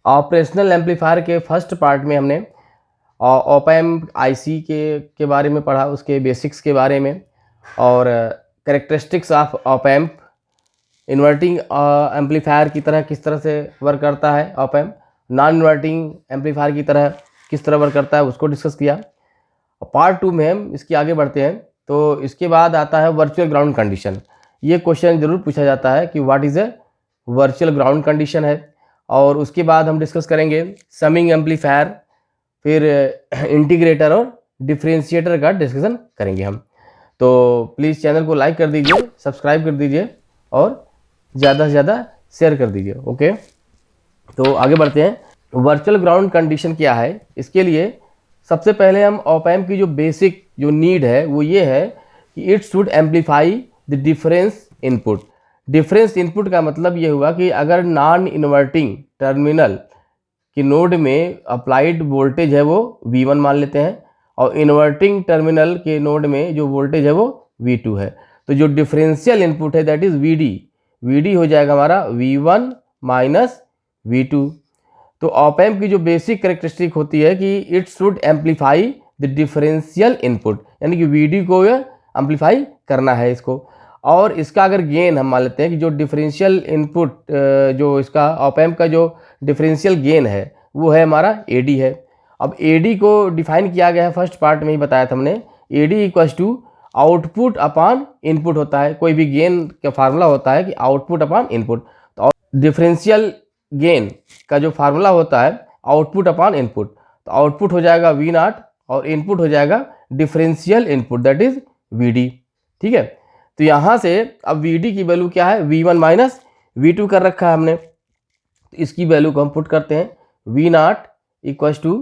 Operational amplifier के first part में हमने ऑप एम्प आईसी के बारे में पढ़ा, उसके बेसिक्स के बारे में, और characteristics of op amp, inverting amplifier की तरह किस तरह से वर्क करता है op amp, non inverting amplifier की तरह किस तरह वर्क करता है उसको डिस्कस किया। पार्ट 2 में हम इसके आगे बढ़ते हैं। तो इसके बाद आता है वर्चुअल ग्राउंड कंडीशन। ये क्वेश्चन जरूर पूछा जाता है कि what is a virtual ground condition है। और उसके बाद हम डिस्कस करेंगे समिंग एम्पलीफायर, फिर इंटीग्रेटर और डिफरेंशिएटर का डिस्कशन करेंगे हम। तो प्लीज़ चैनल को लाइक कर दीजिए, सब्सक्राइब कर दीजिए और ज़्यादा से ज़्यादा शेयर कर दीजिए। ओके, तो आगे बढ़ते हैं। वर्चुअल ग्राउंड कंडीशन क्या है, इसके लिए सबसे पहले हम ऑप एम्प की जो बेसिक जो नीड है वो ये है कि it should amplify the difference input. Difference input का मतलब ये हुआ कि अगर नॉन इन्वर्टिंग टर्मिनल की नोड में अप्लाइड वोल्टेज है वो V1 मान लेते हैं, और इन्वर्टिंग टर्मिनल के नोड में जो वोल्टेज है वो V2 है, तो जो डिफरेंशियल इनपुट है दैट इज VD हो जाएगा हमारा V1 माइनस V2। तो ऑप एम्प की जो बेसिक कैरेक्टरिस्टिक होती है कि it should amplify the differential input, यानी कि VD को एम्पलीफाई करना है इसको। और इसका अगर गेन हम मान लेते हैं कि जो डिफरेंशियल इनपुट जो इसका ऑप एम्प का जो डिफरेंशियल गेन है वो है हमारा AD है। अब AD को डिफाइन किया गया है, फर्स्ट पार्ट में ही बताया था हमने, AD equals to output upon input होता है। कोई भी गेन का फार्मूला होता है कि आउटपुट अपॉन इनपुट, तो डिफरेंशियल गेन का जो फार्मूला होता है आउटपुट अपॉन इनपुट, तो आउटपुट हो जाएगा V0 और इनपुट हो जाएगा differential input that is VD। ठीक है, तो यहाँ से अब VD की वैल्यू क्या है, V1 माइनस V2 कर रखा है हमने, तो इसकी वैल्यू को हम पुट करते हैं, V0 equals to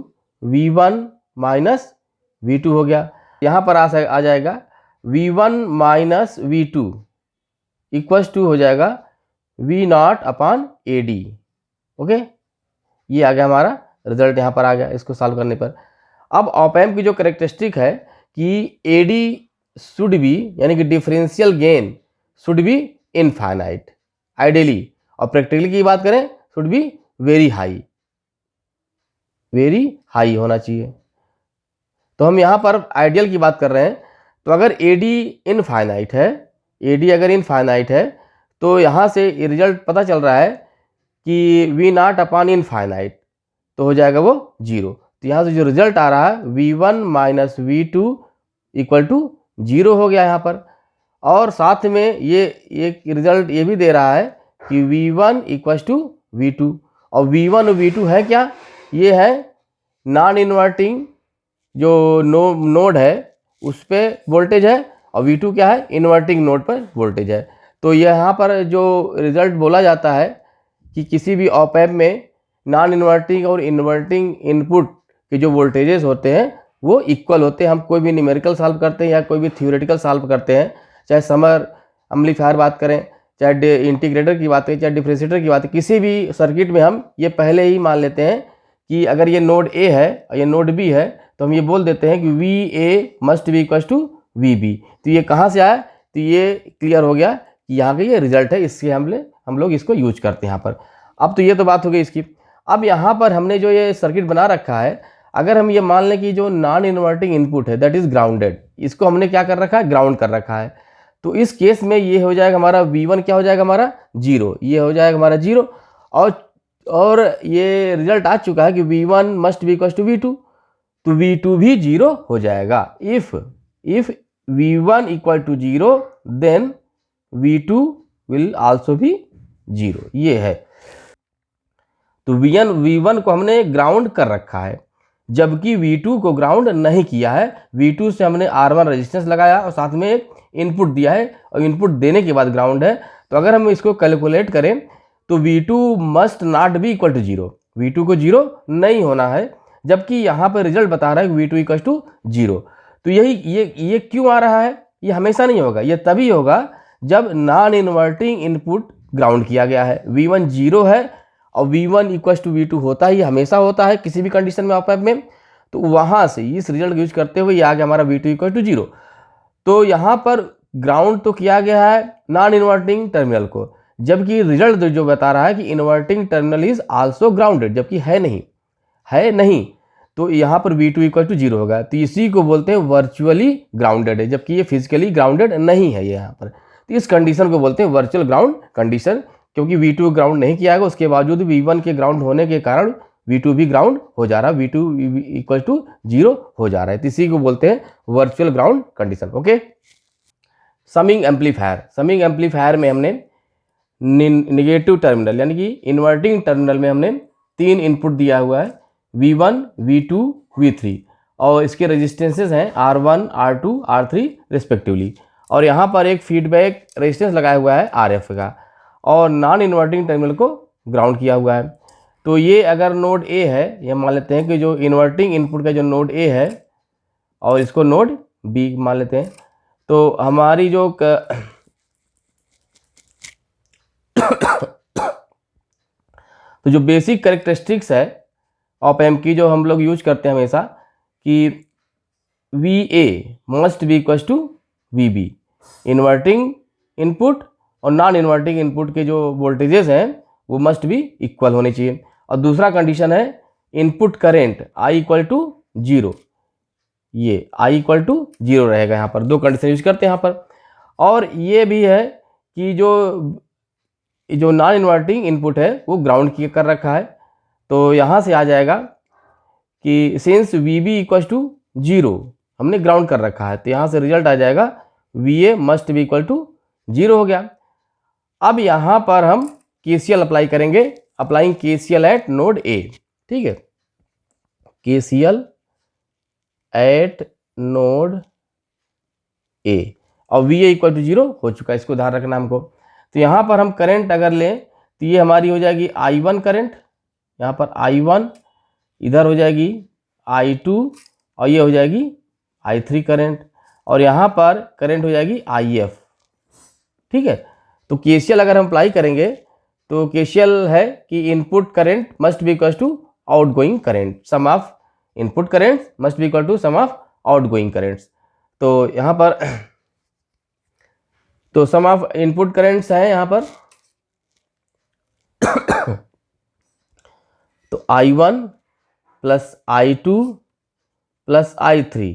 V1 minus V2 हो गया। यहाँ पर आ जाएगा V1 minus V2 equals to हो जाएगा V0 अपॉन AD। ओके, ये आ गया हमारा रिजल्ट, यहाँ पर आ गया इसको सॉल्व करने पर। अब ऑप एम्प की जो कैरेक्टरिस्टिक है कि AD शुड बी, यानी कि differential gain should be infinite ideally, और प्रैक्टिकली की बात करें शुड बी वेरी हाई होना चाहिए। तो हम यहाँ पर आइडियल की बात कर रहे हैं, तो अगर AD इनफाइनाइट है, AD अगर इनफाइनाइट है तो यहाँ से रिजल्ट पता चल रहा है कि V0 अपॉन इनफाइनाइट तो हो जाएगा वो 0। तो यहाँ से जो रिजल्ट आ रहा है V1 minus V2 equal to 0 हो गया यहाँ पर। और साथ में ये एक रिजल्ट ये भी दे रहा है कि V1 इक्वल टू V2, और V1 और V2 है क्या, ये है नॉन इन्वर्टिंग जो नोड है उस पर वोल्टेज है, और V2 क्या है, इन्वर्टिंग नोड पर वोल्टेज है। तो यहाँ पर जो रिजल्ट बोला जाता है कि किसी भी ऑप एम्प में नॉन इन्वर्टिंग और इन्वर्टिंग इनपुट के जो वोल्टेजेस होते हैं वो इक्वल होते हैं। हम कोई भी न्यूमेरिकल सॉल्व करते हैं या कोई भी थ्योरेटिकल सॉल्व करते हैं, चाहे समर एम्पलीफायर बात करें, चाहे इंटीग्रेटर की बात करें, चाहे डिफरेंशिएटर की बात करें, किसी भी सर्किट में हम ये पहले ही मान लेते हैं कि अगर ये नोड A है और ये नोड B है तो हम ये बोल देते हैं कि VA must be equal to VB। तो ये कहाँ से आया, तो ये क्लियर हो गया कि यहाँ का ये रिजल्ट है, इससे हम लोग इसको यूज करते हैं यहाँ पर। अब तो ये तो बात हो गई इसकी। अब यहाँ पर हमने जो ये सर्किट बना रखा है, अगर हम ये मान लें कि जो नॉन इन्वर्टिंग इनपुट है दैट इज ग्राउंडेड, इसको हमने क्या कर रखा है, ग्राउंड कर रखा है, तो इस केस में ये हो जाएगा हमारा V1 क्या हो जाएगा हमारा 0, ये हो जाएगा हमारा 0, और ये रिजल्ट आ चुका है कि V1 must be equal to V2, तो V2 भी 0 हो जाएगा। If V1 equal to 0 then V2 will also be 0, ये है। तो V1 को हमने ग्राउंड कर रखा है, जबकि V2 को ग्राउंड नहीं किया है। V2 से हमने R1 रेजिस्टेंस लगाया और साथ में एक इनपुट दिया है, और इनपुट देने के बाद ग्राउंड है। तो अगर हम इसको कैलकुलेट करें तो V2 must not be equal to 0, V2 को 0 नहीं होना है, जबकि यहाँ पर रिजल्ट बता रहा है V2 इक्वल टू 0। तो ये क्यों आ रहा है, ये हमेशा नहीं होगा, ये तभी होगा जब नॉन इन्वर्टिंग इनपुट ग्राउंड किया गया है। V1 0 है और V1 इक्वल टू V2 होता ही हमेशा होता है किसी भी कंडीशन में ऑप एम्प में, तो वहाँ से इस रिजल्ट यूज करते हुए ये आ गया हमारा V2 इक्वल टू 0। तो यहाँ पर ग्राउंड तो किया गया है नॉन इन्वर्टिंग टर्मिनल को, जबकि रिजल्ट जो बता रहा है कि inverting terminal is also grounded, जबकि है नहीं, तो यहाँ पर V2 इक्वल टू 0 होगा। तो इसी को बोलते हैं वर्चुअली ग्राउंडेड है, जबकि ये फिजिकली ग्राउंडेड नहीं है ये यहाँ पर। तो इस कंडीशन को बोलते हैं वर्चुअल ग्राउंड कंडीशन, क्योंकि V2 ग्राउंड नहीं किया गया, उसके बावजूद V1 के ग्राउंड होने के कारण V2 भी ग्राउंड हो जा रहा है, V2 इक्वल टू 0 हो जा रहा है। तो इसी को बोलते हैं virtual ground condition. Okay, summing amplifier में हमने निगेटिव टर्मिनल यानी कि इन्वर्टिंग टर्मिनल में हमने 3 इनपुट दिया हुआ है, V1, V2, V3, और इसके रेजिस्टेंसेस हैं R1, R2, R3 रिस्पेक्टिवली, और यहाँ पर एक फीडबैक रेजिस्टेंस लगाया हुआ है RF का, और नॉन इन्वर्टिंग टर्मिनल को ग्राउंड किया हुआ है। तो ये अगर नोड A है, ये मान लेते हैं कि जो इन्वर्टिंग इनपुट का जो नोड A है, और इसको नोड B मान लेते हैं, तो हमारी जो तो जो बेसिक कैरेक्टरिस्टिक्स है ऑप एम्प की, जो हम लोग यूज करते हैं हमेशा, कि VA must be equal to VB, inverting input और नॉन इन्वर्टिंग इनपुट के जो वोल्टेजेस हैं वो मस्ट बी इक्वल होने चाहिए। और दूसरा कंडीशन है input current I equal to 0, ये I इक्वल टू 0 रहेगा। यहाँ पर 2 कंडीशन यूज करते हैं यहाँ पर। और ये भी है कि जो नॉन इन्वर्टिंग इनपुट है वो ग्राउंड कर रखा है, तो यहाँ से आ जाएगा कि सिंस VB इक्वल टू 0 हमने ग्राउंड कर रखा है, तो यहाँ से रिजल्ट आ जाएगा VA must be equal to 0 हो गया। अब यहाँ पर हम KCL अप्लाई करेंगे, applying KCL at node A, ठीक है, KCL एट नोड A, और VA इक्वल टू 0 हो चुका है, इसको ध्यान रखना हमको। तो यहाँ पर हम करंट अगर लें तो ये हमारी हो जाएगी I1 करंट, यहाँ पर I1, इधर हो जाएगी I2, और ये हो जाएगी I3 करंट, और यहाँ पर करंट हो जाएगी IF, ठीक है। तो KCL अगर हम अप्लाई करेंगे तो KCL है कि input current must be equal to outgoing current, sum of input current must be equal to sum of outgoing currents. तो यहाँ पर तो सम ऑफ इनपुट करेंट्स है यहाँ पर तो I1 plus I2 plus I3,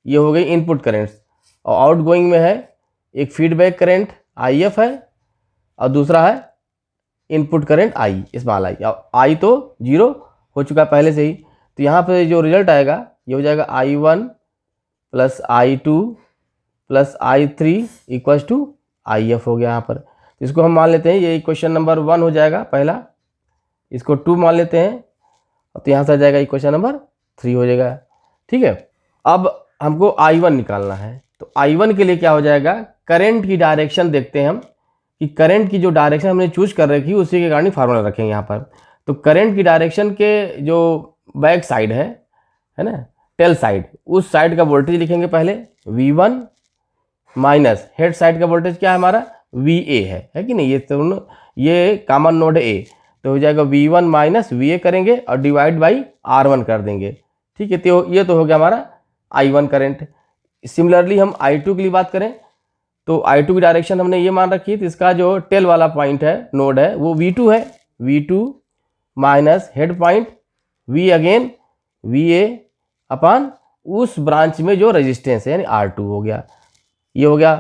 ये हो गई इनपुट करेंट्स, और आउट गोइंग में है एक फीडबैक करंट IF है, और दूसरा है input current I, small I तो 0 हो चुका है पहले से ही। तो यहाँ पे जो रिजल्ट आएगा ये हो जाएगा I1 plus I2 plus I3 equal to IF हो गया यहाँ पर। तो इसको हम मान लेते हैं, ये इक्वेशन नंबर 1 हो जाएगा पहला, इसको 2 मान लेते हैं, तो यहाँ से आ जाएगा इक्वेशन नंबर 3 हो जाएगा, ठीक है। अब हमको I1 निकालना है, तो I1 के लिए क्या हो जाएगा, करंट की डायरेक्शन देखते हैं हम कि करंट की जो डायरेक्शन हमने चूज कर रखी है उसी के कारण फार्मूला रखेंगे यहाँ पर। तो करंट की डायरेक्शन के जो बैक साइड है ना, टेल साइड, उस साइड का वोल्टेज लिखेंगे पहले V1 माइनस हेड साइड का वोल्टेज क्या है हमारा VA है कि नहीं, ये कॉमन नोड A, तो हो जाएगा V1 माइनस VA करेंगे और डिवाइड बाई R1 कर देंगे, ठीक है। तो ये तो हो गया हमारा I1 करंट। सिमिलरली हम I2 के लिए बात करें तो I2 की डायरेक्शन हमने ये मान रखी है, तो इसका जो टेल वाला पॉइंट है नोड है वो V2 है, V2 minus head point V again VA अपान उस ब्रांच में जो रेजिस्टेंस है यानी R2 हो गया। ये हो गया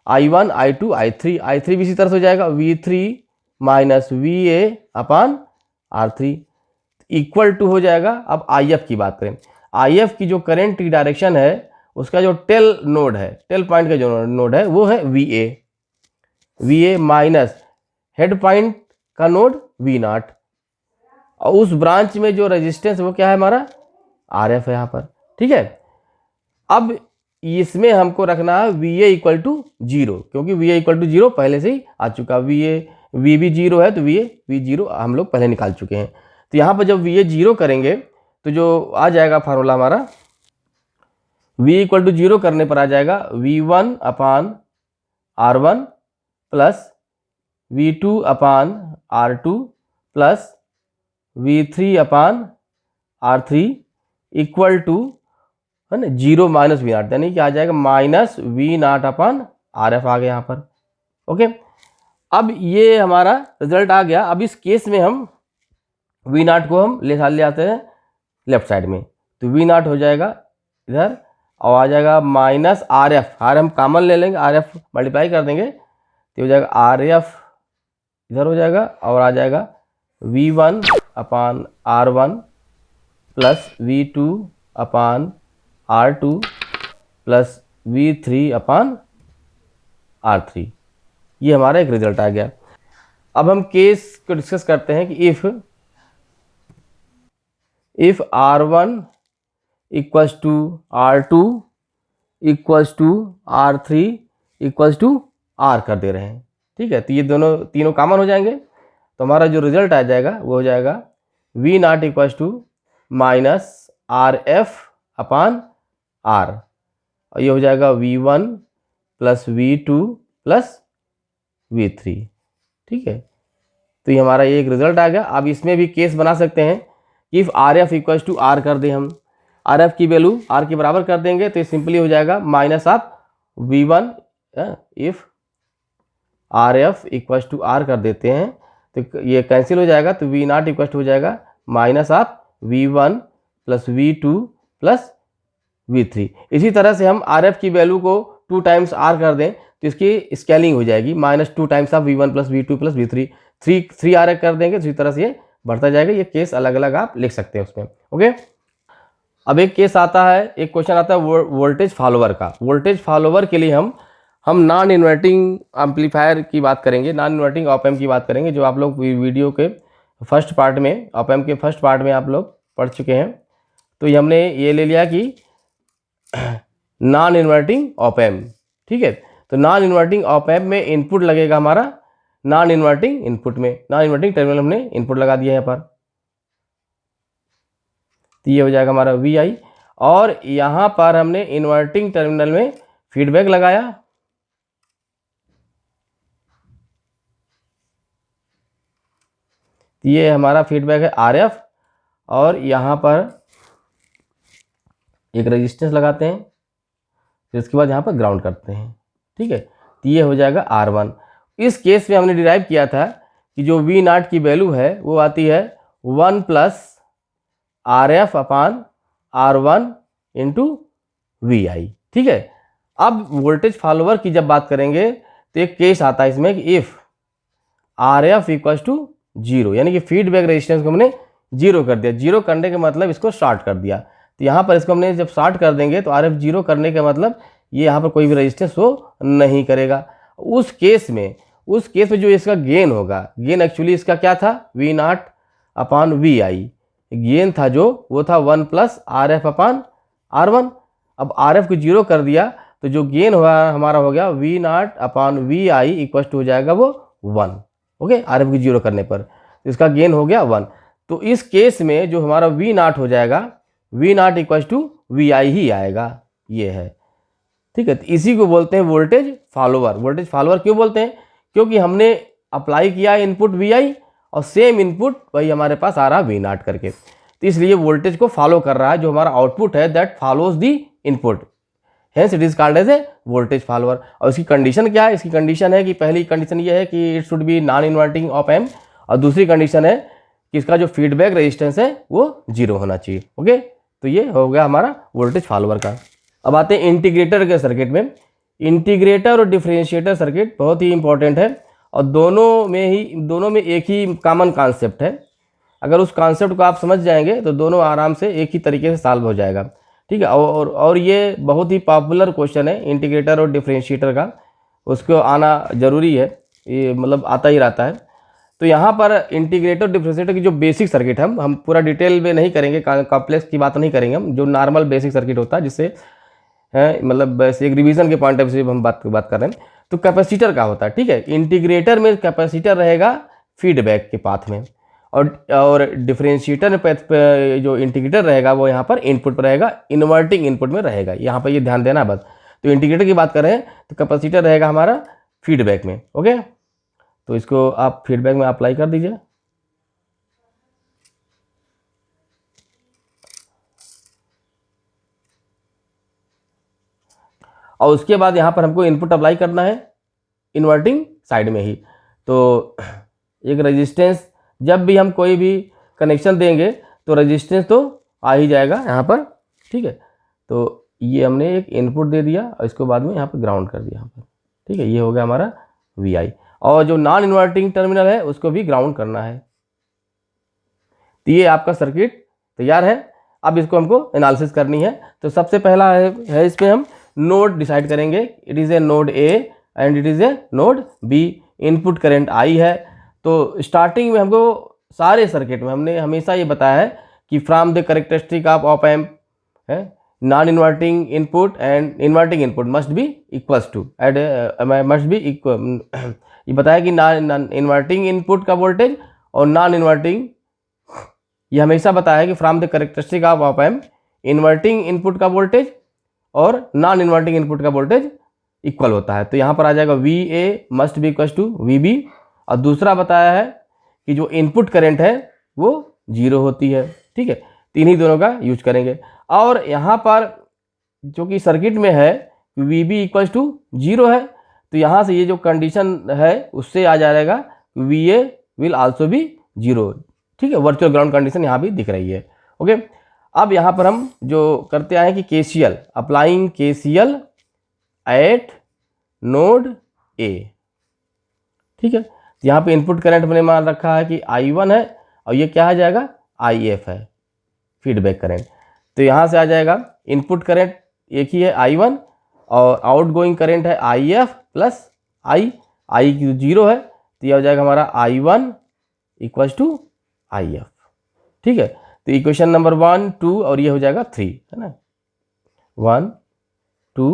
I1 I2 I3 भी इसी तरह से हो जाएगा V3 minus VA upon R3 equal to हो जाएगा। अब IF की बात करें, IF की जो करंट की डायरेक्शन है उसका जो टेल नोड है, टेल पॉइंट का जो नोड है वो है VA माइनस हेड पॉइंट का नोड V0, और उस ब्रांच में जो रेजिस्टेंस वो क्या है हमारा RF है यहाँ पर, ठीक है। अब इसमें हमको रखना है VA इक्वल टू 0, क्योंकि VA इक्वल टू 0 पहले से ही आ चुका, VB 0 है तो V 0 हम लोग पहले निकाल चुके हैं। तो यहाँ पर जब VA 0 करेंगे तो जो आ जाएगा फार्मूला हमारा V इक्वल टू 0 करने पर आ जाएगा V1 upon R1 plus V2 upon R2 plus V3 upon R3 equal to है ना 0 माइनस V0, यानी कि आ जाएगा माइनस V0 अपान RF आ गया यहाँ पर, ओके। अब ये हमारा रिजल्ट आ गया। अब इस केस में हम वी नाट को हम ले आते हैं लेफ्ट साइड में, तो वी नाट हो जाएगा इधर और आ जाएगा माइनस आर एफ। आर हम कॉमन ले लेंगे, आर एफ मल्टीप्लाई कर देंगे तो हो जाएगा आर एफ इधर हो जाएगा और आ जाएगा V one upon R one plus V two upon R two plus V three upon R three. ये हमारा एक रिजल्ट आ गया। अब हम केस को डिस्कस करते हैं कि if R one equals to R two equals to R three equals to R कर दे रहे हैं, ठीक है। तो ये तीनों कॉमन हो जाएंगे, तो हमारा जो रिजल्ट आ जाएगा वो हो जाएगा V naught equals to minus R F upon R, और ये हो जाएगा V one plus V two plus V three, ठीक है। तो ये हमारा एक रिजल्ट आ गया। अब इसमें भी केस बना सकते हैं कि if R F equals to R कर दें, हम आर एफ की वैल्यू आर के बराबर कर देंगे तो ये सिंपली हो जाएगा minus of V one. If R F equals to R कर देते हैं तो ये कैंसिल हो जाएगा, तो वी नाट इक्वल्स टू हो जाएगा minus of V one plus V two plus V three. इसी तरह से हम आर एफ की वैल्यू को 2 टाइम्स आर कर दें तो इसकी स्केलिंग हो जाएगी minus 2 times of V one plus V two plus V three, three R कर देंगे, इसी तरह से ये बढ़ता जाएगा। ये केस अलग अलग आप लिख सकते हैं उसमें, ओके। अब एक केस आता है, एक क्वेश्चन आता है वोल्टेज फॉलोवर का। वोल्टेज फॉलोवर के लिए हम नॉन इन्वर्टिंग एम्पलीफायर की बात करेंगे, नॉन इन्वर्टिंग ऑप एम्प की बात करेंगे, जो आप लोग वीडियो के फर्स्ट पार्ट में, ऑप एम्प के फर्स्ट पार्ट में आप लोग पढ़ चुके हैं। तो ये हमने ये ले लिया कि नॉन इन्वर्टिंग ऑप एम्प, ठीक है। तो नॉन इन्वर्टिंग ऑप एम्प में इनपुट लगेगा हमारा नॉन इन्वर्टिंग इनपुट में, नॉन इन्वर्टिंग टर्मिनल हमने इनपुट लगा दिया यहाँ पर, तो ये हो जाएगा हमारा वी आई। और यहाँ पर हमने इन्वर्टिंग टर्मिनल में फीडबैक लगाया, तो ये हमारा फीडबैक है आर एफ, और यहाँ पर एक रेजिस्टेंस लगाते हैं, फिर उसके बाद यहाँ पर ग्राउंड करते हैं, ठीक है। तो ये हो जाएगा आर वन। इस केस में हमने डिराइव किया था कि जो वी नाट की वैल्यू है वो आती है 1 plus R F upon R one into V I, ठीक है। अब वोल्टेज फॉलोवर की जब बात करेंगे तो एक केस आता है इसमें कि if R F equals to zero, यानी कि फीडबैक रेजिस्टेंस को हमने जीरो कर दिया। जीरो करने का मतलब इसको शॉर्ट कर दिया, तो यहाँ पर इसको हमने जब शॉर्ट कर देंगे तो आर एफ जीरो करने का मतलब ये यहाँ पर कोई भी रेजिस्टेंस वो नहीं करेगा। उस केस में जो इसका गेन होगा, गेन एक्चुअली इसका क्या था, V naught upon V I, gain था जो वो था 1 plus R F upon R one. अब आर एफ को जीरो कर दिया तो जो गेन हुआ हमारा हो गया V naught upon V I equal to हो जाएगा वो 1, ओके। आर एफ को जीरो करने पर तो इसका गेन हो गया 1। तो इस केस में जो हमारा वी नाट हो जाएगा, V naught equal to V I ही आएगा, ये है, ठीक है। तो इसी को बोलते हैं वोल्टेज फॉलोवर। वोल्टेज फॉलोवर क्यों बोलते हैं, क्योंकि हमने अप्लाई किया इनपुट वी आई और सेम इनपुट वही हमारे पास आ रहा वी नाट करके, तो इसलिए वोल्टेज को फॉलो कर रहा है। जो हमारा आउटपुट है that follows the input, hence it is called as a voltage follower. और इसकी कंडीशन क्या है, इसकी कंडीशन है कि पहली कंडीशन ये है कि it should be non inverting op amp, और दूसरी कंडीशन है कि इसका जो फीडबैक रेजिस्टेंस है वो जीरो होना चाहिए, ओके। तो ये हो गया हमारा वोल्टेज फॉलोवर का। अब आते हैं इंटीग्रेटर के सर्किट में। इंटीग्रेटर और डिफरेंशिएटर सर्किट बहुत ही इंपॉर्टेंट है, और दोनों में एक ही कॉमन कॉन्सेप्ट है। अगर उस कॉन्सेप्ट को आप समझ जाएंगे तो दोनों आराम से एक ही तरीके से सॉल्व हो जाएगा, ठीक है। और ये बहुत ही पॉपुलर क्वेश्चन है इंटीग्रेटर और डिफरेंशिएटर का, उसको आना ज़रूरी है, ये मतलब आता ही रहता है। तो यहाँ पर इंटीग्रेटर और डिफरेंशिएटर की जो बेसिक सर्किट है, हम पूरा डिटेल में नहीं करेंगे, कॉम्प्लेक्स की बात नहीं करेंगे, हम जो नॉर्मल बेसिक सर्किट होता है जिससे है मतलब बस एक रिवीजन के पॉइंट ऑफ व्यू से हम बात कर रहे हैं। तो कैपेसिटर का होता है, ठीक है। इंटीग्रेटर में कैपेसिटर रहेगा फीडबैक के पाथ में, और डिफरेंशिएटर में जो इंटीग्रेटर रहेगा वो यहाँ पर इनपुट पर रहेगा, इन्वर्टिंग इनपुट में रहेगा। यहाँ पर ये ध्यान देना बस। तो इंटीग्रेटर की बात करें तो कैपेसिटर रहेगा हमारा फीडबैक में, ओके। तो इसको आप फीडबैक में अप्लाई कर दीजिए। और उसके बाद यहाँ पर हमको इनपुट अप्लाई करना है इन्वर्टिंग साइड में ही। तो एक रेजिस्टेंस, जब भी हम कोई भी कनेक्शन देंगे तो रेजिस्टेंस तो आ ही जाएगा यहाँ पर, ठीक है। तो ये हमने एक इनपुट दे दिया और इसको बाद में यहाँ पर ग्राउंड कर दिया यहाँ पर, ठीक है। ये हो गया हमारा Vi, और जो नॉन इन्वर्टिंग टर्मिनल है उसको भी ग्राउंड करना है। तो ये आपका सर्किट तैयार है। अब इसको हमको एनालिसिस करनी है। तो सबसे पहला है इसमें हम नोड डिसाइड करेंगे। It is a node A and it is a node B. Input current I है। तो स्टार्टिंग में हमको सारे सर्किट में हमने हमेशा ये बताया है कि from the characteristic of op amp है, non inverting input and inverting input must be equals to must be equal. ये बताया कि नॉन इन्वर्टिंग इनपुट का वोल्टेज और नॉन इन्वर्टिंग, ये हमेशा बताया है कि from the characteristic of op amp inverting input का वोल्टेज और नॉन इन्वर्टिंग इनपुट का वोल्टेज इक्वल होता है। तो यहाँ पर आ जाएगा VA must be equal to VB। और दूसरा बताया है कि जो इनपुट करंट है वो 0 होती है, ठीक है। तो इन्हीं दोनों का यूज करेंगे। और यहाँ पर जो कि सर्किट में है VB इक्वल टू 0 है, तो यहाँ से ये जो कंडीशन है उससे आ जाएगा VA विल आल्सो बी 0, ठीक है। वर्चुअल ग्राउंड कंडीशन यहाँ भी दिख रही है, ओके। अब यहाँ पर हम जो करते आए कि KCL, applying KCL at node A, ठीक है। यहाँ पे इनपुट करंट मैंने मान रखा है कि I1 है और ये क्या आ जाएगा IF है, फीडबैक करंट। तो यहाँ से आ जाएगा इनपुट करंट एक ही है I1 और आउटगोइंग करंट है IF प्लस I की 0 है, तो ये हो जाएगा हमारा I1 इक्वल टू IF, ठीक है। तो इक्वेशन नंबर 1 2 और ये हो जाएगा 3, है ना, 1 2,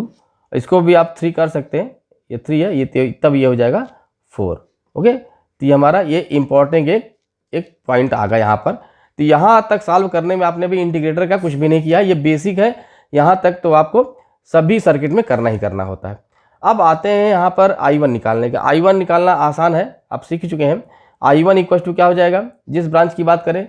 इसको भी आप 3 कर सकते हैं, ये 3 है, ये तब ये हो जाएगा 4, ओके। तो ये हमारा ये इंपॉर्टेंट एक पॉइंट आ गया यहाँ पर। तो यहाँ तक सॉल्व करने में आपने भी इंटीग्रेटर का कुछ भी नहीं किया, ये बेसिक है। यहाँ तक तो आपको सभी सर्किट में करना ही करना होता है। अब आते हैं यहाँ पर I1 निकालने का। I1 निकालना आसान है, आप सीख चुके हैं। I1 इक्वल टू क्या हो जाएगा, जिस ब्रांच की बात करें,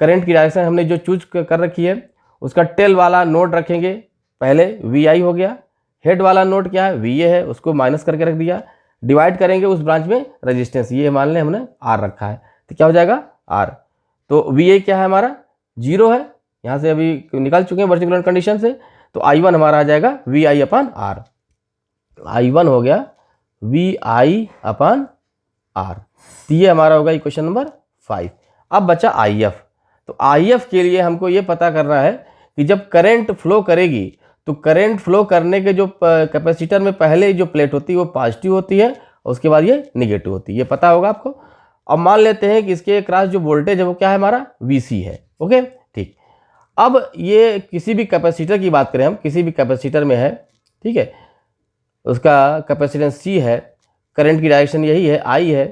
करंट की डायरेक्शन हमने जो चूज कर रखी है उसका टेल वाला नोड रखेंगे। पहले VI हो गया, हेड वाला नोड क्या है VA है, उसको माइनस करके रख दिया। डिवाइड करेंगे उस ब्रांच में रेजिस्टेंस, ये मान लें हमने R रखा है, तो क्या हो जाएगा R। तो VA क्या है हमारा 0 है, यहाँ से अभी निकाल चुके हैं वर्चुअल ग्राउंड कंडीशन से। तो I1 हमारा आ जाएगा VI अपॉन R। I1 हो गया VI अपॉन R। तो ये हमारा होगा इक्वेशन नंबर 5। अब बचा IF। तो IF के लिए हमको ये पता करना है कि जब करंट फ्लो करेगी तो करंट फ्लो करने के जो कैपेसिटर में पहले जो प्लेट होती है वो पॉजिटिव होती है और उसके बाद ये निगेटिव होती है, ये पता होगा आपको। अब मान लेते हैं कि इसके क्रॉस जो वोल्टेज है वो क्या है हमारा VC है, ओके, ठीक। अब ये किसी भी कैपेसिटर की बात करें हम, किसी भी कैपेसिटर में है, ठीक है, उसका कैपेसिटेंस C है, करंट की डायरेक्शन यही है I है,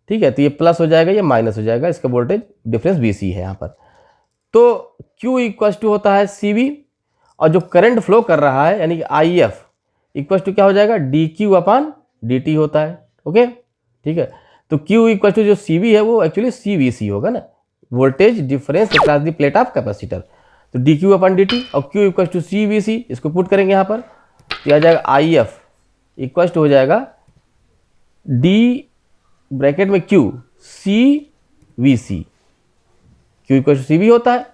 ठीक है। तो ये प्लस हो जाएगा, ये माइनस हो जाएगा, इसका वोल्टेज डिफरेंस VC है यहाँ पर। तो Q इक्वल टू होता है CV और जो करंट फ्लो कर रहा है यानी कि IF इक्वल टू क्या हो जाएगा DQ अपॉन DT होता है, ओके, ठीक है। तो Q इक्वल टू जो CV है वो एक्चुअली CVC होगा ना, voltage difference across the plate of capacitor. तो DQ अपॉन DT और Q इक्वल टू CVC, इसको पुट करेंगे यहाँ पर, तो आ जाएगा IF इक्वल टू हो जाएगा D ब्रैकेट में Q CVC, Q equal to CV होता है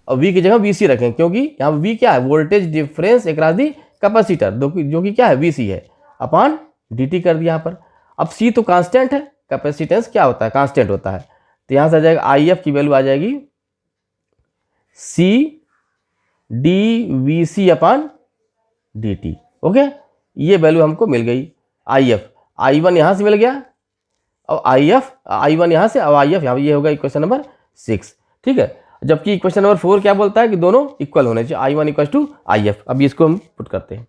और V की जगह VC रखें, क्योंकि यहाँ V क्या है voltage difference across the capacitor, जो कि क्या है VC है, अपॉन DT कर दिया यहाँ पर। अब C तो कांस्टेंट है, कैपेसिटेंस क्या होता है कांस्टेंट होता है, तो यहाँ से आ जाएगा IF की वैल्यू आ जाएगी C DVC upon DT, okay. ये वैल्यू हमको मिल गई IF। I1 यहाँ से मिल गया और I1 यहाँ से और IF यहाँ, ये होगा इक्वेशन नंबर 6, ठीक है। जबकि इक्वेशन नंबर 4 क्या बोलता है कि दोनों इक्वल होने चाहिए, I1 इक्वल टू IF। अब इसको हम पुट करते हैं,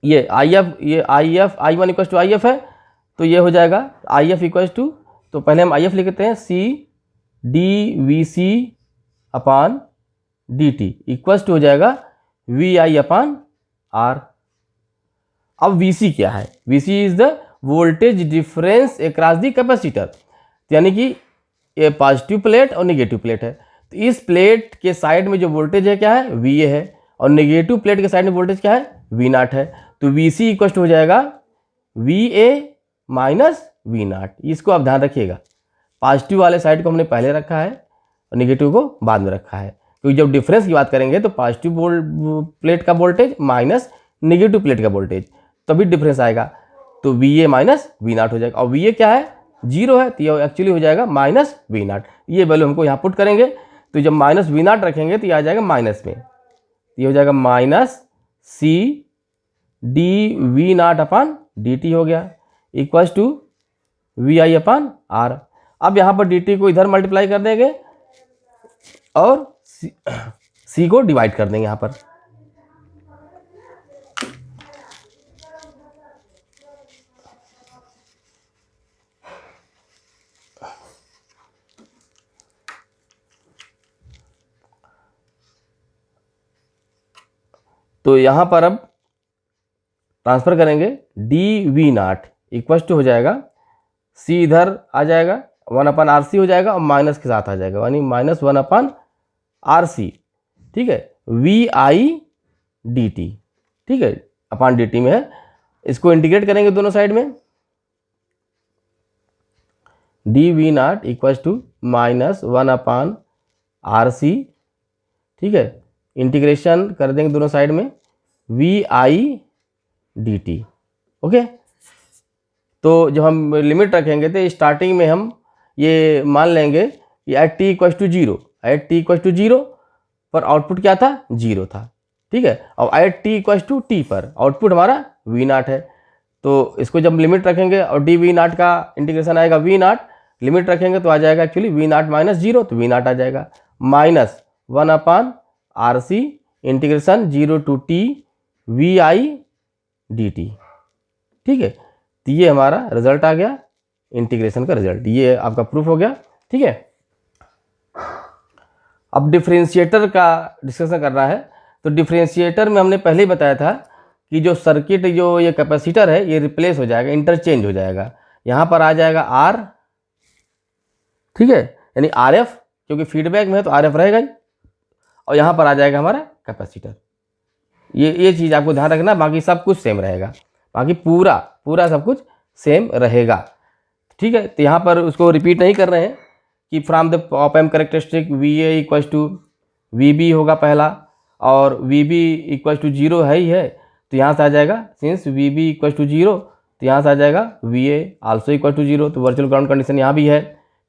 ये IF I1 equal to IF है, तो ये हो जाएगा IF इक्वल टू, तो पहले हम IF लिखते हैं C DVC upon DT equal to हो जाएगा VI अपॉन R। अब VC क्या है, VC is the voltage difference across the capacitor, यानी कि ये पॉजिटिव प्लेट और नेगेटिव प्लेट है। तो इस प्लेट के साइड में जो वोल्टेज है क्या है VA है और नेगेटिव प्लेट के साइड में वोल्टेज क्या है V0 है। तो VC इक्वल टू हो जाएगा VA माइनस वी नॉट। इसको आप ध्यान रखिएगा, पॉजिटिव वाले साइड को हमने पहले रखा है और निगेटिव को बाद में रखा है, क्योंकि जब डिफरेंस की बात करेंगे तो पॉजिटिव प्लेट का वोल्टेज माइनस निगेटिव प्लेट का वोल्टेज, तभी डिफरेंस आएगा। तो V A minus V naught हो जाएगा, और वी ए क्या है, 0 है, तो ये एक्चुअली हो जाएगा माइनस वी नॉट। ये वैल्यू हमको यहाँ पुट करेंगे, तो जब माइनस वी नॉट रखेंगे तो ये आ जाएगा माइनस में, ये हो जाएगा minus C D V naught upon D T हो गया, equals to V I upon R. अब यहाँ पर डी टी को इधर मल्टीप्लाई कर देंगे और सी को डिवाइड कर देंगे यहाँ पर। तो यहाँ पर अब ट्रांसफर करेंगे, D V naught equal to हो जाएगा, सी इधर आ जाएगा, 1 अपान आर सी हो जाएगा और माइनस के साथ आ जाएगा, यानी माइनस 1 अपान आर सी, ठीक है, वी आई डी टी, ठीक है, अपान डी टी में है। इसको इंटीग्रेट करेंगे दोनों साइड में, D V naught equal to minus 1 upon R C, ठीक है, इंटीग्रेशन कर देंगे दोनों साइड में, V I D T. Okay, तो जब हम लिमिट रखेंगे तो स्टार्टिंग में हम ये मान लेंगे कि at T equal to 0, at T equal to 0 पर आउटपुट क्या था, 0 था, ठीक है, और at T equal to T पर आउटपुट हमारा वी नॉट है। तो इसको जब लिमिट रखेंगे और डी वी नॉट का इंटीग्रेशन आएगा वी नॉट, लिमिट रखेंगे तो आ जाएगा एक्चुअली वी नॉट माइनस 0, तो वी नॉट आ जाएगा minus 1 upon R C integration 0 to T V I D T, ठीक है। तो ये हमारा रिजल्ट आ गया, इंटीग्रेशन का रिजल्ट, ये आपका प्रूफ हो गया, ठीक है। अब डिफरेंशिएटर का डिस्कशन करना है। तो डिफरेंशिएटर में हमने पहले ही बताया था कि जो सर्किट, जो ये कैपेसिटर है, ये रिप्लेस हो जाएगा, इंटरचेंज हो जाएगा। यहाँ पर आ जाएगा आर, ठीक है, यानी आर एफ, क्योंकि फीडबैक में है तो आर एफ रहेगा ही, और यहाँ पर आ जाएगा हमारा कैपेसिटर। ये चीज़ आपको ध्यान रखना, बाकी सब कुछ सेम रहेगा, बाकी पूरा सब कुछ सेम रहेगा, ठीक है। तो यहाँ पर उसको रिपीट नहीं कर रहे हैं कि from the op amp characteristic V A equal to V B होगा पहला, और वी बी इक्वल टू 0 है ही है, तो यहाँ से आ जाएगा since V B equal to 0, तो यहाँ से आ जाएगा V A also equal to 0, तो वर्चुअल ग्राउंड कंडीशन यहाँ भी है,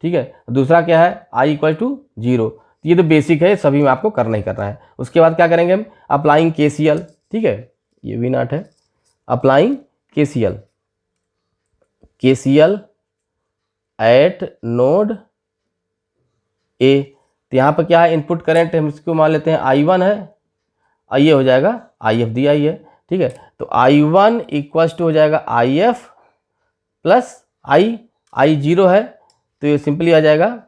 ठीक है। दूसरा क्या है, आई इक्वल टू 0, ये तो बेसिक है, सभी में आपको करना ही करना है। उसके बाद क्या करेंगे हम, अप्लाइंग KCL, ठीक है, ये वी नॉट है, applying KCL at node A. तो यहाँ पर क्या है, इनपुट करंट हम इसको मान लेते हैं I1 है, और ये हो जाएगा IF दिया ही है, ठीक है। तो I1 इक्वल्स टू हो जाएगा IF प्लस I 0 है, तो ये सिंपली आ जाएगा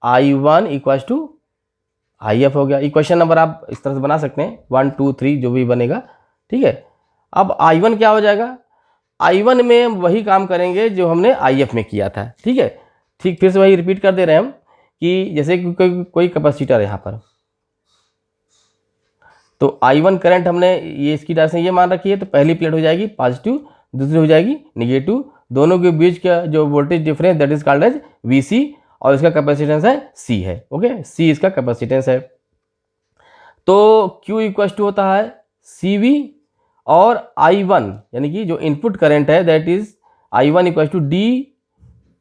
I1 इक्वल्स टू IF हो गया। इक्वेशन नंबर आप इस तरह से बना सकते हैं, 1 2 3 जो भी बनेगा, ठीक है। अब I1 क्या हो जाएगा, I1 में हम वही काम करेंगे जो हमने IF में किया था, ठीक है। ठीक, फिर से वही रिपीट कर दे रहे हैं हम कि जैसे कोई कैपेसिटर है यहाँ पर, तो I1 करंट हमने ये इसकी डायरेक्शन ये मान रखी है, तो पहली प्लेट हो जाएगी पॉजिटिव, दूसरी हो जाएगी निगेटिव, दोनों के बीच का जो voltage difference that is called as VC, और इसका कैपेसिटेंस है C है, ओके, C इसका कैपेसिटेंस है। तो Q इक्वल टू होता है CV और I1, यानी कि जो इनपुट करंट है that is I1 equal to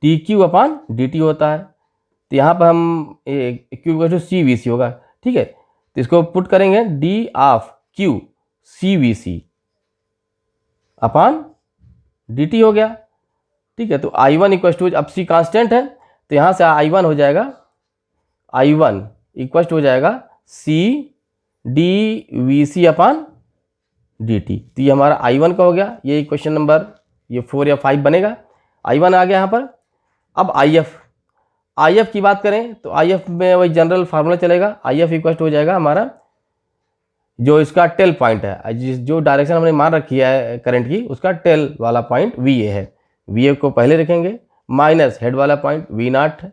DQ upon DT होता है। तो यहाँ पर हम Q इक्वल टू CVC होगा, ठीक है। तो इसको पुट करेंगे D of Q CVC upon DT हो गया, ठीक है। तो I1 इक्वल टू, अब C कांस्टेंट है, तो यहाँ से I1 हो जाएगा, I1 इक्वल टू हो जाएगा C DVC अपान DT। तो ये हमारा I1 का हो गया, ये क्वेश्चन नंबर ये 4 या 5 बनेगा। I1 आ गया यहाँ पर। अब IF की बात करें तो IF में वही जनरल फार्मूला चलेगा, IF इक्वल टू हो जाएगा हमारा जो इसका टेल पॉइंट है, जो डायरेक्शन हमने मान रखी है करंट की, उसका टेल वाला पॉइंट VA है, VA को पहले रखेंगे, माइनस हेड वाला पॉइंट V0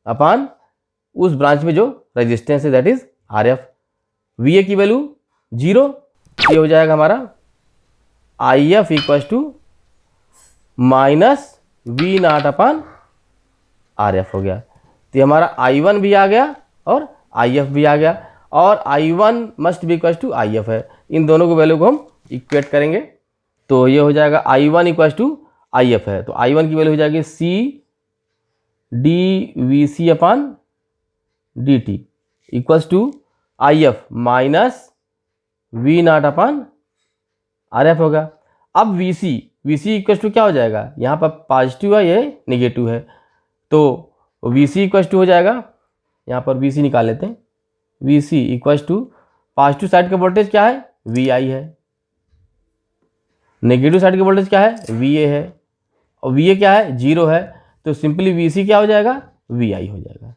अपान उस ब्रांच में जो रेजिस्टेंस है दैट इज RF। VA की वैल्यू 0, ये हो जाएगा हमारा IF equal to minus V naught upon R F हो गया। तो ये हमारा I1 भी आ गया और IF भी आ गया, और I1 must be equal to IF है। इन दोनों को वैल्यू को हम इक्वेट करेंगे तो ये हो जाएगा I1 इक्वल टू IF है, तो I1 की वैल्यू हो जाएगी C dVc upon dt equals to IF minus V naught upon RF होगा। अब VC इक्वल्स टू क्या हो जाएगा, यहाँ पर पॉजिटिव है, ये नेगेटिव है, तो VC इक्वल्स टू हो जाएगा, यहाँ पर VC निकाल लेते हैं, VC equals to positive side का वोल्टेज क्या है, VI है, नेगेटिव साइड का वोल्टेज क्या है, VA है, और VA क्या है, 0 है, तो सिंपली VC क्या हो जाएगा, VI हो जाएगा।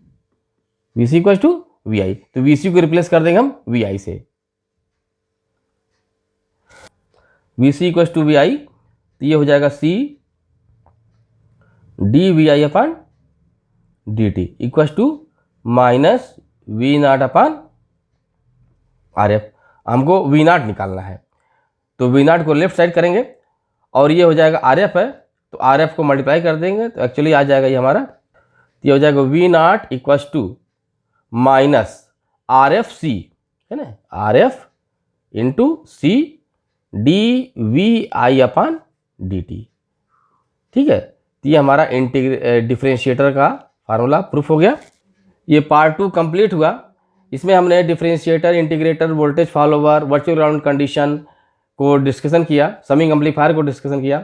VC इक्वल्स टू VI, तो VC को रिप्लेस कर देंगे हम VI से, VC इक्वल्स टू VI, तो ये हो जाएगा C dVi upon dt equals to minus V naught upon RF। हमको वी नॉट निकालना है, तो वी नॉट को लेफ्ट साइड करेंगे और ये हो जाएगा RF है, तो RF को मल्टीप्लाई कर देंगे तो एक्चुअली आ जाएगा ये हमारा, ये हो जाएगा V naught equals to minus RFC है ना, RF into C dVi upon dt। ठीक है, तो ये हमारा डिफरेंशिएटर का फार्मूला प्रूफ हो गया। ये पार्ट 2 कंप्लीट हुआ। इसमें हमने differentiator, integrator, voltage follower, virtual ground condition को डिस्कशन किया, समिंग एम्पलीफायर को डिस्कशन किया,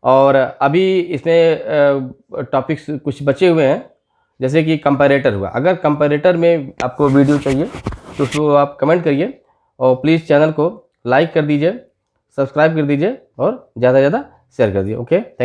और अभी इसमें टॉपिक्स कुछ बचे हुए हैं, जैसे कि कंपैरेटर हुआ। अगर कंपैरेटर में आपको वीडियो चाहिए तो उसको आप कमेंट करिए, और प्लीज़ चैनल को लाइक कर दीजिए, सब्सक्राइब कर दीजिए, और ज़्यादा से ज़्यादा शेयर कर दीजिए। Okay, thank